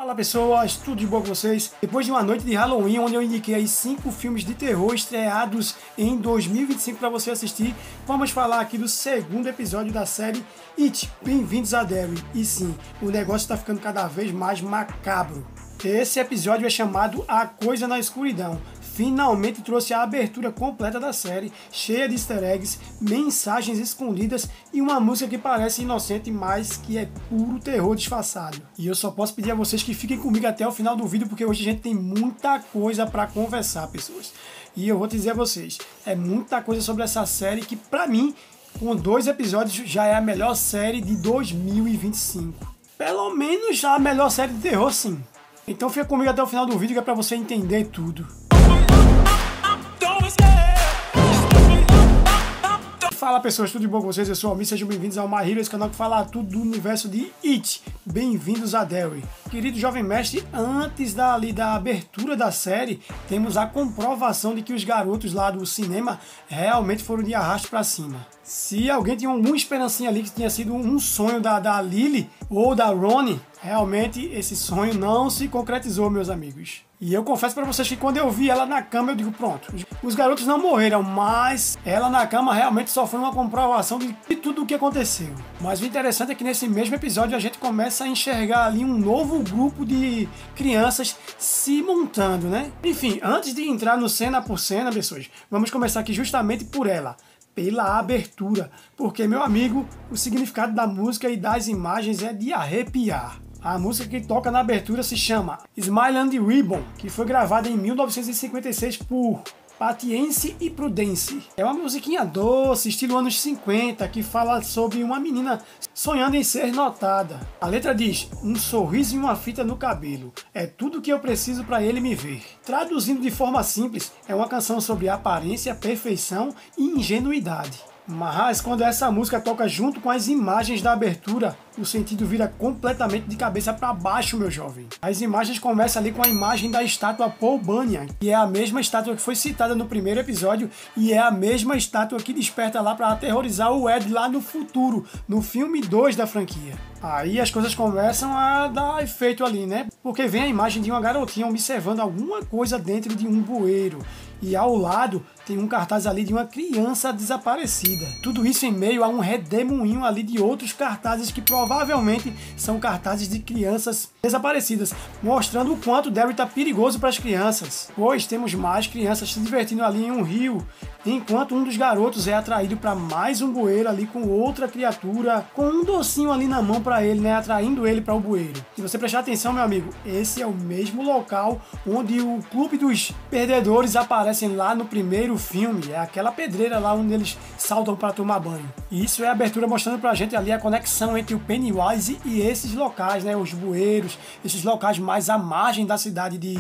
Fala pessoas, tudo de bom com vocês? Depois de uma noite de Halloween, onde eu indiquei aí 5 filmes de terror estreados em 2025 para você assistir, vamos falar aqui do segundo episódio da série It, Bem-vindos a Derry. E sim, o negócio está ficando cada vez mais macabro. Esse episódio é chamado A Coisa na Escuridão. Finalmente trouxe a abertura completa da série, cheia de easter eggs, mensagens escondidas e uma música que parece inocente, mas que é puro terror disfarçado. E eu só posso pedir a vocês que fiquem comigo até o final do vídeo, porque hoje a gente tem muita coisa para conversar, pessoas. E eu vou dizer a vocês, é muita coisa sobre essa série que, pra mim, com 2 episódios, já é a melhor série de 2025. Pelo menos já a melhor série de terror, sim. Então fica comigo até o final do vídeo, que é pra você entender tudo. Fala pessoas, tudo de bom com vocês? Eu sou o Almir, sejam bem-vindos ao My Hero, esse canal que fala tudo do universo de It. Bem-vindos a Derry. Querido jovem mestre, antes da abertura da série, temos a comprovação de que os garotos lá do cinema realmente foram de arrasto pra cima. Se alguém tinha uma esperancinha ali que tinha sido um sonho da Lily ou da Ronnie, realmente esse sonho não se concretizou, meus amigos. E eu confesso pra vocês que quando eu vi ela na cama, eu digo, pronto, os garotos não morreram, mas ela na cama realmente só foi uma comprovação de tudo o que aconteceu. Mas o interessante é que nesse mesmo episódio a gente começa a enxergar ali um novo grupo de crianças se montando, né? Enfim, antes de entrar no cena por cena, pessoas, vamos começar aqui justamente por ela. Pela abertura, porque, meu amigo, o significado da música e das imagens é de arrepiar. A música que toca na abertura se chama Smile and Ribbon, que foi gravada em 1956 por Patience e Prudence. É uma musiquinha doce, estilo anos 50, que fala sobre uma menina sonhando em ser notada. A letra diz, um sorriso e uma fita no cabelo, é tudo que eu preciso para ele me ver. Traduzindo de forma simples, é uma canção sobre aparência, perfeição e ingenuidade. Mas quando essa música toca junto com as imagens da abertura, o sentido vira completamente de cabeça para baixo, meu jovem. As imagens começam ali com a imagem da estátua Paul Bunyan, que é a mesma estátua que foi citada no primeiro episódio e é a mesma estátua que desperta lá para aterrorizar o Ed lá no futuro, no filme 2 da franquia. Aí as coisas começam a dar efeito ali, né? Porque vem a imagem de uma garotinha observando alguma coisa dentro de um bueiro. E ao lado tem um cartaz ali de uma criança desaparecida. Tudo isso em meio a um redemoinho ali de outros cartazes que provavelmente são cartazes de crianças desaparecidas, mostrando o quanto Derry tá perigoso para as crianças. Pois temos mais crianças se divertindo ali em um rio, enquanto um dos garotos é atraído para mais um bueiro ali com outra criatura, com um docinho ali na mão para ele, né, atraindo ele para o bueiro. Se você prestar atenção, meu amigo, esse é o mesmo local onde o clube dos perdedores aparecem lá no primeiro filme, é aquela pedreira lá onde eles saltam para tomar banho. E isso é a abertura mostrando pra gente ali a conexão entre o Pennywise e esses locais, né, os bueiros, esses locais mais à margem da cidade de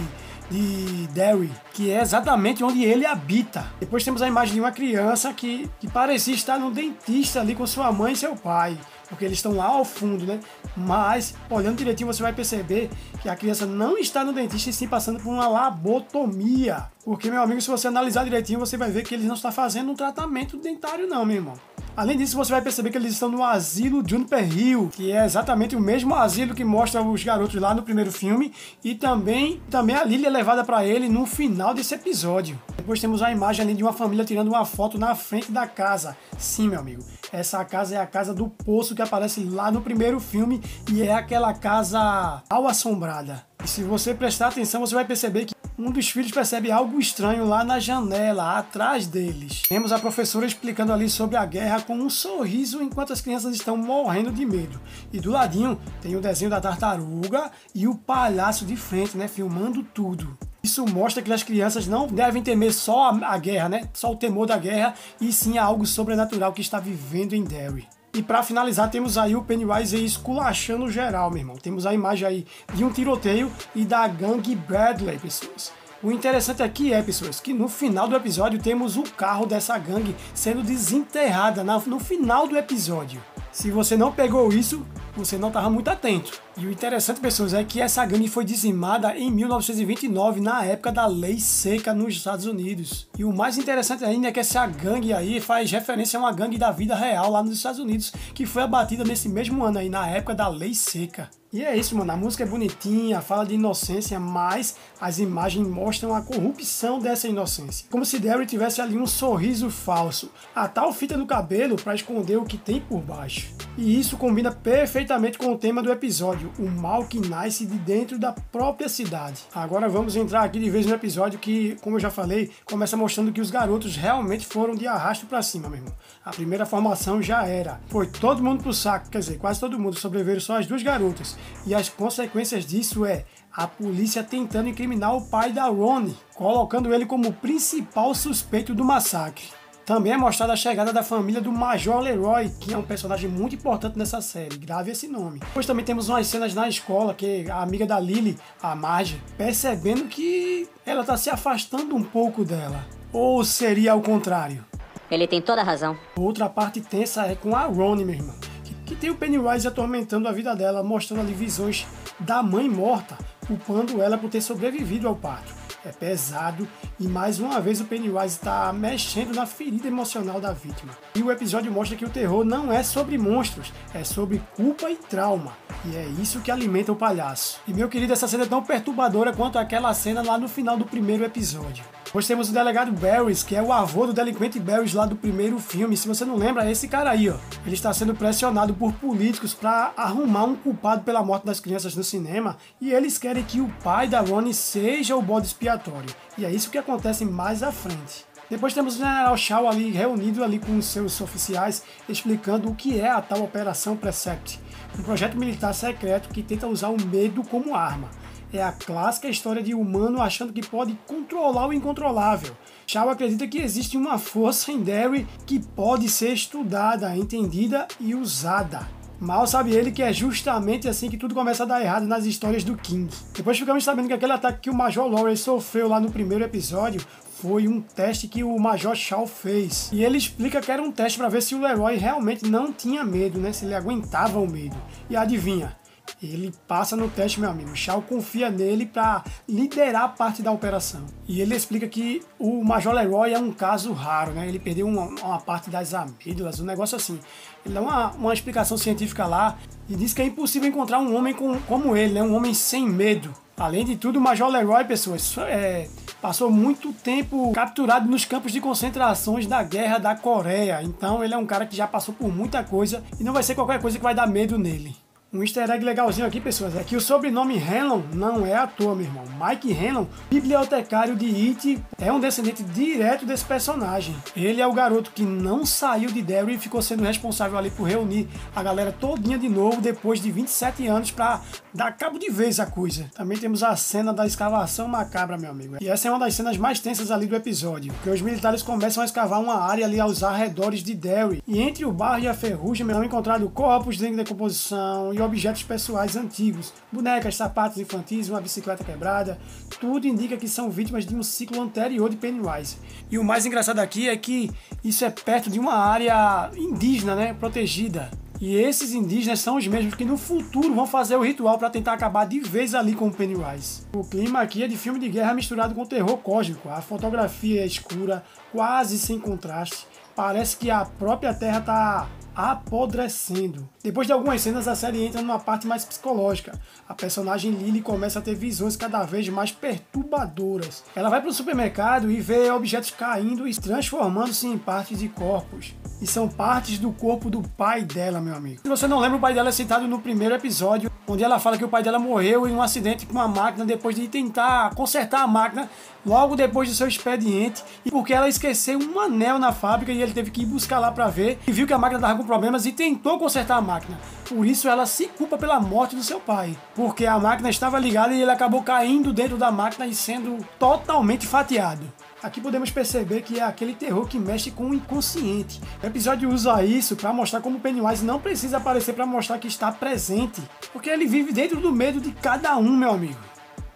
Derry, que é exatamente onde ele habita. Depois temos a imagem de uma criança que parecia estar no dentista ali com sua mãe e seu pai, porque eles estão lá ao fundo, né? Mas, olhando direitinho, você vai perceber que a criança não está no dentista e sim passando por uma labotomia. Porque, meu amigo, se você analisar direitinho, você vai ver que eles não estão fazendo um tratamento dentário não, meu irmão. Além disso, você vai perceber que eles estão no asilo Juniper Hill, que é exatamente o mesmo asilo que mostra os garotos lá no primeiro filme, e também a Lily é levada para ele no final desse episódio. Depois temos a imagem ali de uma família tirando uma foto na frente da casa. Sim, meu amigo, essa casa é a casa do poço que aparece lá no primeiro filme e é aquela casa mal assombrada. E se você prestar atenção, você vai perceber que um dos filhos percebe algo estranho lá na janela, atrás deles. Temos a professora explicando ali sobre a guerra com um sorriso enquanto as crianças estão morrendo de medo. E do ladinho tem o desenho da tartaruga e o palhaço de frente, né, filmando tudo. Isso mostra que as crianças não devem temer só a guerra, né, só o temor da guerra, e sim a algo sobrenatural que está vivendo em Derry. E para finalizar, temos aí o Pennywise esculachando geral, meu irmão. Temos a imagem aí de um tiroteio e da gangue Bradley, pessoas. O interessante aqui é, pessoas, que no final do episódio temos o carro dessa gangue sendo desenterrada no final do episódio. Se você não pegou isso, você não estava muito atento. E o interessante, pessoas, é que essa gangue foi dizimada em 1929, na época da Lei Seca nos Estados Unidos. E o mais interessante ainda é que essa gangue aí faz referência a uma gangue da vida real lá nos Estados Unidos, que foi abatida nesse mesmo ano aí, na época da Lei Seca. E é isso, mano, a música é bonitinha, fala de inocência, mas as imagens mostram a corrupção dessa inocência. Como se Daryl tivesse ali um sorriso falso, a tal fita no cabelo para esconder o que tem por baixo. E isso combina perfeitamente com o tema do episódio, o mal que nasce de dentro da própria cidade. Agora vamos entrar aqui de vez no episódio que, como eu já falei, começa mostrando que os garotos realmente foram de arrasto para cima, meu irmão. A primeira formação já era. Foi todo mundo pro saco, quer dizer, quase todo mundo, sobreviveram só as duas garotas. E as consequências disso é a polícia tentando incriminar o pai da Ronnie, colocando ele como principal suspeito do massacre. Também é mostrada a chegada da família do Major Leroy, que é um personagem muito importante nessa série, grave esse nome. Depois também temos umas cenas na escola, que a amiga da Lily, a Marge, percebendo que ela está se afastando um pouco dela. Ou seria o contrário? Ele tem toda a razão. Outra parte tensa é com a Ronnie, meu irmão, que tem o Pennywise atormentando a vida dela, mostrando ali visões da mãe morta, culpando ela por ter sobrevivido ao parto. É pesado e mais uma vez o Pennywise está mexendo na ferida emocional da vítima. E o episódio mostra que o terror não é sobre monstros, é sobre culpa e trauma. E é isso que alimenta o palhaço. E meu querido, essa cena é tão perturbadora quanto aquela cena lá no final do primeiro episódio. Depois temos o delegado Barrys, que é o avô do delinquente Barrys lá do primeiro filme. Se você não lembra, é esse cara aí, ó. Ele está sendo pressionado por políticos para arrumar um culpado pela morte das crianças no cinema, e eles querem que o pai da Ronnie seja o bode expiatório. E é isso que acontece mais à frente. Depois temos o General Shaw ali reunido ali com seus oficiais, explicando o que é a tal Operação Precept, um projeto militar secreto que tenta usar o medo como arma. É a clássica história de humano achando que pode controlar o incontrolável. Shaw acredita que existe uma força em Derry que pode ser estudada, entendida e usada. Mal sabe ele que é justamente assim que tudo começa a dar errado nas histórias do King. Depois ficamos sabendo que aquele ataque que o Major Lawrence sofreu lá no primeiro episódio foi um teste que o Major Shaw fez. E ele explica que era um teste para ver se o Leroy realmente não tinha medo, né? Se ele aguentava o medo. E adivinha? Ele passa no teste, meu amigo. Shaw confia nele para liderar parte da operação. E ele explica que o Major Leroy é um caso raro, né? Ele perdeu uma parte das amígdalas, um negócio assim. Ele dá uma explicação científica lá e diz que é impossível encontrar um homem como ele, né? Um homem sem medo. Além de tudo, o Major Leroy, pessoas, passou muito tempo capturado nos campos de concentrações da Guerra da Coreia. Então ele é um cara que já passou por muita coisa e não vai ser qualquer coisa que vai dar medo nele. Um easter egg legalzinho aqui, pessoas, é que o sobrenome Hanlon não é à toa, meu irmão. Mike Hanlon, bibliotecário de It, é um descendente direto desse personagem. Ele é o garoto que não saiu de Derry e ficou sendo responsável ali por reunir a galera todinha de novo depois de 27 anos para dar cabo de vez a coisa. Também temos a cena da escavação macabra, meu amigo. E essa é uma das cenas mais tensas ali do episódio, porque os militares começam a escavar uma área ali aos arredores de Derry. E entre o barro e a ferrugem são encontrados corpos em decomposição e objetos pessoais antigos, bonecas, sapatos infantis, uma bicicleta quebrada, tudo indica que são vítimas de um ciclo anterior de Pennywise. E o mais engraçado aqui é que isso é perto de uma área indígena, né, protegida. E esses indígenas são os mesmos que no futuro vão fazer o ritual para tentar acabar de vez ali com o Pennywise. O clima aqui é de filme de guerra misturado com terror cósmico. A fotografia é escura, quase sem contraste. Parece que a própria terra está apodrecendo. Depois de algumas cenas, a série entra numa parte mais psicológica. A personagem Lily começa a ter visões cada vez mais perturbadoras. Ela vai para o supermercado e vê objetos caindo e transformando-se em partes de corpos. E são partes do corpo do pai dela, meu amigo. Se você não lembra, o pai dela é citado no primeiro episódio, onde ela fala que o pai dela morreu em um acidente com uma máquina depois de tentar consertar a máquina logo depois do seu expediente, e porque ela esqueceu um anel na fábrica e ele teve que ir buscar lá para ver e viu que a máquina estava com problemas e tentou consertar a máquina. Por isso ela se culpa pela morte do seu pai, porque a máquina estava ligada e ele acabou caindo dentro da máquina e sendo totalmente fatiado. Aqui podemos perceber que é aquele terror que mexe com o inconsciente. O episódio usa isso para mostrar como Pennywise não precisa aparecer para mostrar que está presente, porque ele vive dentro do medo de cada um, meu amigo.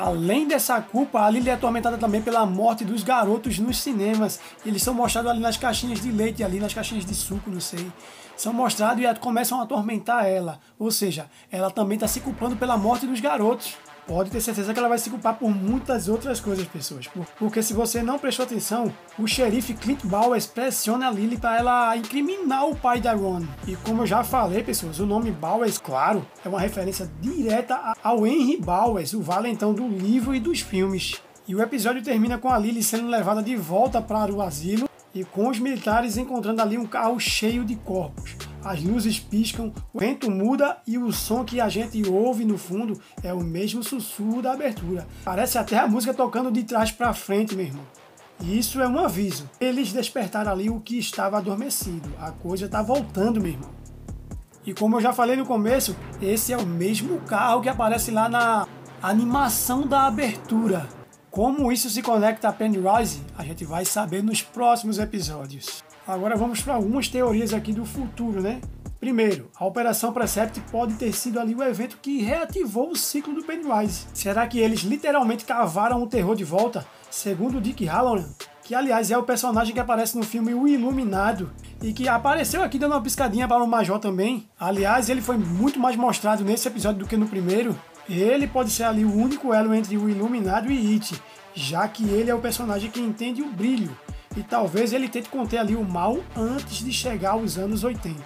Além dessa culpa, a Lily é atormentada também pela morte dos garotos nos cinemas. Eles são mostrados ali nas caixinhas de leite, ali nas caixinhas de suco, não sei. São mostrados e começam a atormentar ela. Ou seja, ela também está se culpando pela morte dos garotos. Pode ter certeza que ela vai se culpar por muitas outras coisas, pessoas. Porque se você não prestou atenção, o xerife Clint Bowers pressiona a Lily para ela incriminar o pai da Ron. E como eu já falei, pessoas, o nome Bowers, claro, é uma referência direta ao Henry Bowers, o valentão do livro e dos filmes. E o episódio termina com a Lily sendo levada de volta para o asilo e com os militares encontrando ali um carro cheio de corpos. As luzes piscam, o vento muda e o som que a gente ouve no fundo é o mesmo sussurro da abertura. Parece até a música tocando de trás para frente, meu irmão. E isso é um aviso. Eles despertaram ali o que estava adormecido. A coisa está voltando, meu irmão. E como eu já falei no começo, esse é o mesmo carro que aparece lá na animação da abertura. Como isso se conecta a Pennywise, a gente vai saber nos próximos episódios. Agora vamos para algumas teorias aqui do futuro, né? Primeiro, a Operação Precept pode ter sido ali o evento que reativou o ciclo do Pennywise. Será que eles literalmente cavaram o terror de volta? Segundo Dick Halloran, que aliás é o personagem que aparece no filme O Iluminado e que apareceu aqui dando uma piscadinha para o Major também. Aliás, ele foi muito mais mostrado nesse episódio do que no primeiro. Ele pode ser ali o único elo entre o Iluminado e It, já que ele é o personagem que entende o brilho. E talvez ele tente conter ali o mal antes de chegar aos anos 80.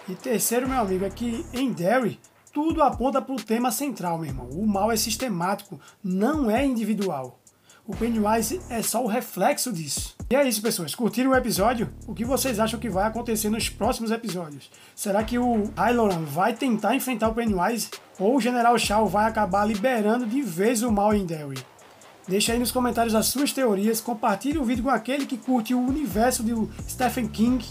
E terceiro, meu amigo, é que em Derry, tudo aponta para o tema central, meu irmão. O mal é sistemático, não é individual. O Pennywise é só o reflexo disso. E é isso, pessoas. Curtiram o episódio? O que vocês acham que vai acontecer nos próximos episódios? Será que o Halloran vai tentar enfrentar o Pennywise? Ou o General Shaw vai acabar liberando de vez o mal em Derry? Deixa aí nos comentários as suas teorias, compartilhe o vídeo com aquele que curte o universo do Stephen King.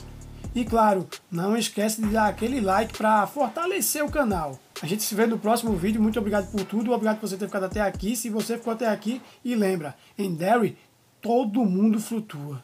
E claro, não esquece de dar aquele like para fortalecer o canal. A gente se vê no próximo vídeo, muito obrigado por tudo, obrigado por você ter ficado até aqui. Se você ficou até aqui, e lembra, em Derry, todo mundo flutua.